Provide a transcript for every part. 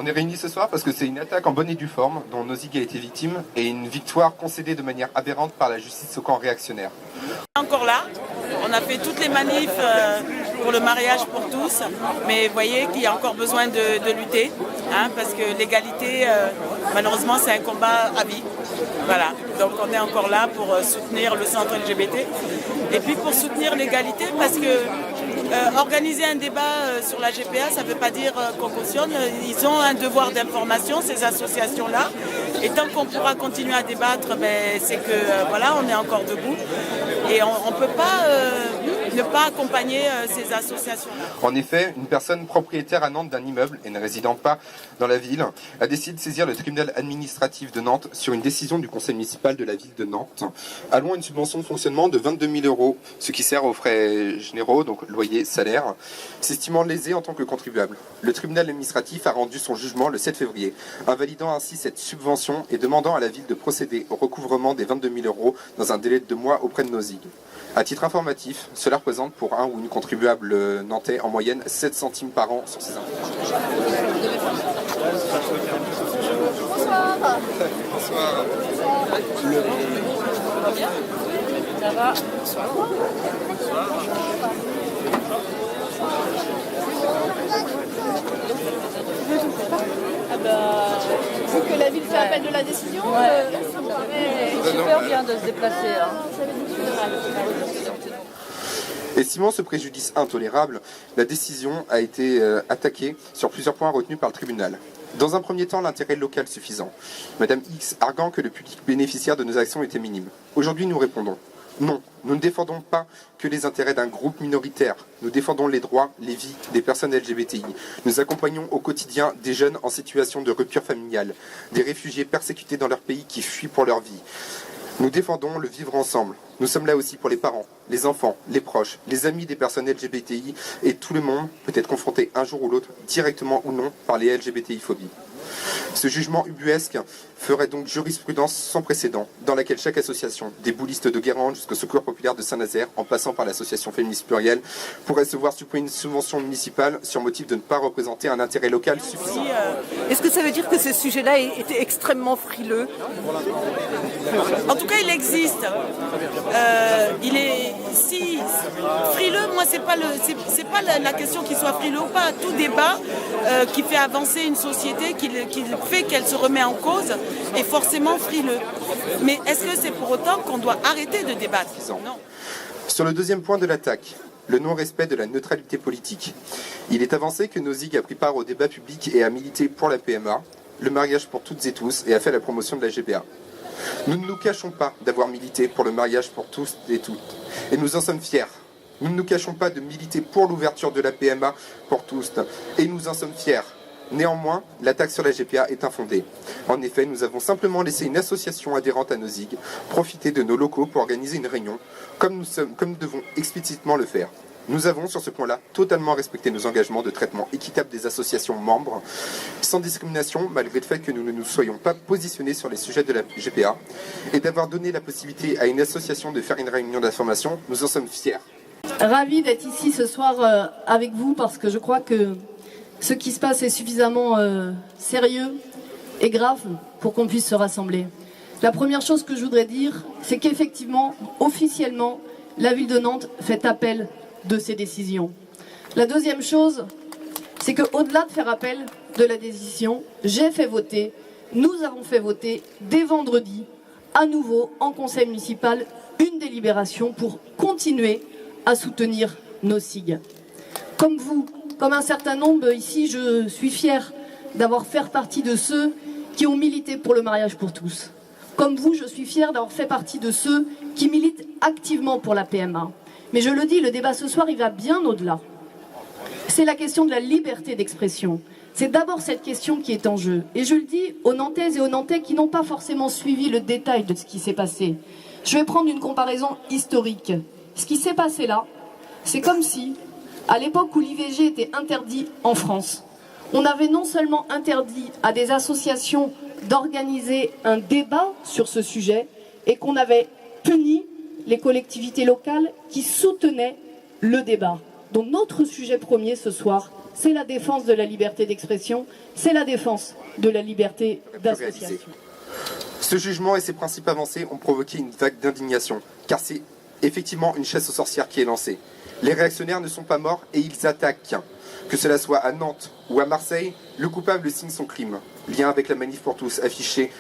On est réunis ce soir parce que c'est une attaque en bonne et due forme dont Nozick a été victime et une victoire concédée de manière aberrante par la justice au camp réactionnaire. Encore là, on a fait toutes les manifs pour le mariage pour tous, mais vous voyez qu'il y a encore besoin de lutter, parce que l'égalité, malheureusement, c'est un combat à vie. Voilà, donc on est encore là pour soutenir le centre LGBT et puis pour soutenir l'égalité parce que organiser un débat sur la GPA, ça ne veut pas dire qu'on cautionne. Ils ont un devoir d'information, ces associations-là. Et tant qu'on pourra continuer à débattre, c'est que voilà, on est encore debout. Et on ne peut pas ne pas accompagner ces associations-là. En effet, une personne propriétaire à Nantes d'un immeuble et ne résidant pas dans la ville a décidé de saisir le tribunal administratif de Nantes sur une décision du conseil municipal de la ville de Nantes, allouant une subvention de fonctionnement de 22 000 €, ce qui sert aux frais généraux, donc loyer, salaire, s'estimant lésé en tant que contribuable. Le tribunal administratif a rendu son jugement le 7 février, invalidant ainsi cette subvention et demandant à la ville de procéder au recouvrement des 22 000 € dans un délai de 2 mois auprès de Nozick. À titre informatif, cela représente pour un ou une contribuable nantais en moyenne 7 centimes par an sur ses impôts. Bonsoir. Bonsoir. Ça va? Bonsoir. Il faut que la ville fait appel de la décision. C'est super bien de se déplacer. Estimant ce préjudice intolérable, la décision a été attaquée sur plusieurs points retenus par le tribunal. Dans un premier temps, l'intérêt local suffisant. Madame X arguant que le public bénéficiaire de nos actions était minime. Aujourd'hui, nous répondons. Non, nous ne défendons pas que les intérêts d'un groupe minoritaire. Nous défendons les droits, les vies des personnes LGBTI. Nous accompagnons au quotidien des jeunes en situation de rupture familiale, des réfugiés persécutés dans leur pays qui fuient pour leur vie. Nous défendons le vivre ensemble. Nous sommes là aussi pour les parents, les enfants, les proches, les amis des personnes LGBTI et tout le monde peut être confronté un jour ou l'autre, directement ou non, par les LGBTI-phobies. Ce jugement ubuesque ferait donc jurisprudence sans précédent, dans laquelle chaque association, des boulistes de Guérande jusqu'au Secours populaire de Saint-Nazaire, en passant par l'association féministe plurielle, pourrait se voir supprimer une subvention municipale sur motif de ne pas représenter un intérêt local suffisant. Est-ce que ça veut dire que ce sujet-là était extrêmement frileux? En tout cas, il existe. Il est si frileux. Moi, c'est pas la question qu'il soit frileux ou pas. Tout débat qui fait avancer une société, qui fait qu'elle se remet en cause, est forcément frileux. Mais est-ce que c'est pour autant qu'on doit arrêter de débattre? Non. Sur le deuxième point de l'attaque, le non-respect de la neutralité politique, il est avancé que Nozick a pris part au débat public et a milité pour la PMA, le mariage pour toutes et tous, et a fait la promotion de la GPA. Nous ne nous cachons pas d'avoir milité pour le mariage pour tous et toutes, et nous en sommes fiers. Nous ne nous cachons pas de militer pour l'ouverture de la PMA pour tous, et nous en sommes fiers. Néanmoins, l'attaque sur la GPA est infondée. En effet, nous avons simplement laissé une association adhérente à Nozick profiter de nos locaux pour organiser une réunion, comme nous devons explicitement le faire. Nous avons, sur ce point-là, totalement respecté nos engagements de traitement équitable des associations membres, sans discrimination, malgré le fait que nous ne nous soyons pas positionnés sur les sujets de la GPA, et d'avoir donné la possibilité à une association de faire une réunion d'information. Nous en sommes fiers. Ravi d'être ici ce soir avec vous, parce que je crois que ce qui se passe est suffisamment sérieux et grave pour qu'on puisse se rassembler. La première chose que je voudrais dire, c'est qu'effectivement, officiellement, la ville de Nantes fait appel de ces décisions. La deuxième chose, c'est qu'au-delà de faire appel de la décision, j'ai fait voter, nous avons fait voter dès vendredi, à nouveau en conseil municipal, une délibération pour continuer à soutenir nos SIG. Comme vous, comme un certain nombre ici, je suis fière d'avoir fait partie de ceux qui ont milité pour le mariage pour tous. Comme vous, je suis fière d'avoir fait partie de ceux qui militent activement pour la PMA. Mais je le dis, le débat ce soir, il va bien au-delà. C'est la question de la liberté d'expression. C'est d'abord cette question qui est en jeu. Et je le dis aux Nantaises et aux Nantais qui n'ont pas forcément suivi le détail de ce qui s'est passé. Je vais prendre une comparaison historique. Ce qui s'est passé là, c'est comme si, à l'époque où l'IVG était interdit en France, on avait non seulement interdit à des associations d'organiser un débat sur ce sujet, et qu'on avait puni les collectivités locales qui soutenaient le débat. Donc notre sujet premier ce soir, c'est la défense de la liberté d'expression, c'est la défense de la liberté d'association. Ce jugement et ses principes avancés ont provoqué une vague d'indignation, car c'est effectivement une chasse aux sorcières qui est lancée. Les réactionnaires ne sont pas morts et ils attaquent. Que cela soit à Nantes ou à Marseille, le coupable signe son crime. Lien avec la manif pour tous affiché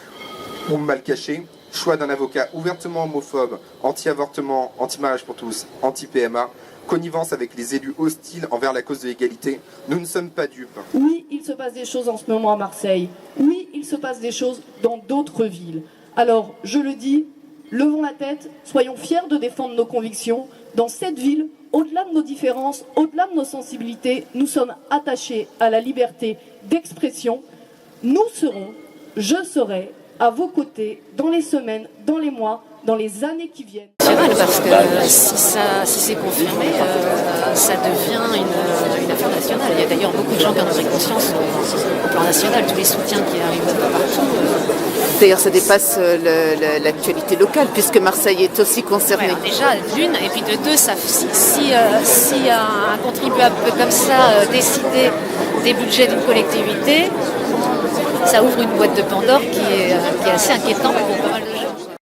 ou mal caché, choix d'un avocat ouvertement homophobe, anti-avortement, anti-mariage pour tous, anti-PMA, connivence avec les élus hostiles envers la cause de l'égalité, nous ne sommes pas dupes. Oui, il se passe des choses en ce moment à Marseille. Oui, il se passe des choses dans d'autres villes. Alors, je le dis, levons la tête, soyons fiers de défendre nos convictions. Dans cette ville, au-delà de nos différences, au-delà de nos sensibilités, nous sommes attachés à la liberté d'expression. Nous serons, je serai, à vos côtés dans les semaines, dans les mois, dans les années qui viennent. Parce que si c'est confirmé, ça devient une affaire nationale. Il y a d'ailleurs beaucoup de gens qui en ont pris conscience au plan national, tous les soutiens qui arrivent un peu partout. D'ailleurs, ça dépasse l'actualité locale, puisque Marseille est aussi concernée. Ouais, déjà, d'une, et puis de deux, si un contribuable peut comme ça décider des budgets d'une collectivité, ça ouvre une boîte de Pandore qui est assez inquiétante.